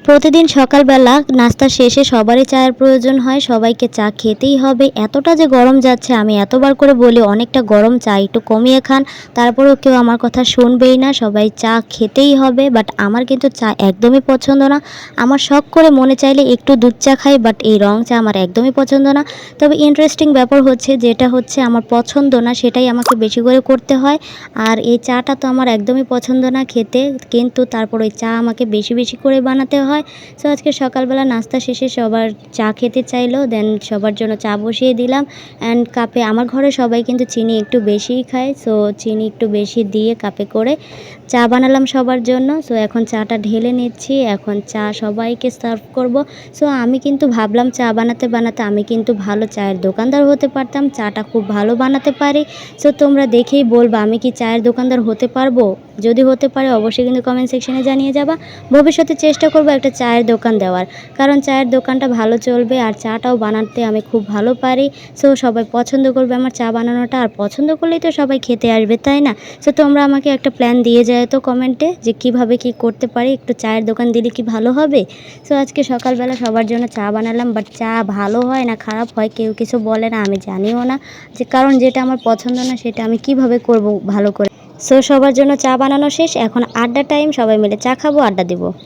প্রতিদিন সকালবেলা নাস্তা শেষে সবারই চায়ের প্রয়োজন হয়, সবাইকে চা খেতেই হবে। এতটা যে গরম যাচ্ছে আমি এতবার করে বলি অনেকটা গরম, চা একটু কমিয়ে খান, তারপরেও কেউ আমার কথা শুনবেই না, সবাই চা খেতেই হবে। বাট আমার কিন্তু চা একদমই পছন্দ না। আমার শখ করে মনে চাইলে একটু দুধ চা খাই, বাট এই রং চা আমার একদমই পছন্দ না। তবে ইন্টারেস্টিং ব্যাপার হচ্ছে যেটা হচ্ছে আমার পছন্দ না সেটাই আমাকে বেশি করে করতে হয়। আর এই চাটা তো আমার একদমই পছন্দ না খেতে, কিন্তু তারপর ওই চা আমাকে বেশি বেশি করে বানাতে হয়। সো আজকে সকালবেলা নাস্তা শেষে সবার চা খেতে চাইলো, দেন সবার জন্য চা বসিয়ে দিলাম। অ্যান্ড কাপে আমার ঘরে সবাই কিন্তু চিনি একটু বেশিই খায়, সো চিনি একটু বেশি দিয়ে কাপে করে চা বানালাম সবার জন্য। সো এখন চাটা ঢেলে নিচ্ছি, এখন চা সবাইকে সার্ভ করব। সো আমি কিন্তু ভাবলাম চা বানাতে বানাতে আমি কিন্তু ভালো চায়ের দোকানদার হতে পারতাম, চাটা খুব ভালো বানাতে পারি। সো তোমরা দেখেই বলবা আমি কি চায়ের দোকানদার হতে পারবো। যদি হতে পারে অবশ্যই কিন্তু কমেন্ট সেকশনে জানিয়ে যাবা। ভবিষ্যতে চেষ্টা করব একটা চায়ের দোকান দেওয়ার, কারণ চায়ের দোকানটা ভালো চলবে আর চাটাও বানাতে আমি খুব ভালো পারি। সো সবাই পছন্দ করবে আমার চা বানানোটা, আর পছন্দ করলেই তো সবাই খেতে আসবে, তাই না? সো তোমরা আমাকে একটা প্ল্যান দিয়ে যায় তো কমেন্টে যে কিভাবে কি করতে পারি, একটু চায়ের দোকান দিলে কি ভালো হবে। সো আজকে সকালবেলা সবার জন্য চা বানালাম, বাট চা ভালো হয় না খারাপ হয় কেউ কিছু বলে না, আমি জানিও না, যে কারণ যেটা আমার পছন্দ না সেটা আমি কিভাবে করব ভালো করে। সো সবার জন্য চা বানানো শেষ, এখন আড্ডা টাইম, সবাই মিলে চা খাবো, আড্ডা দিব।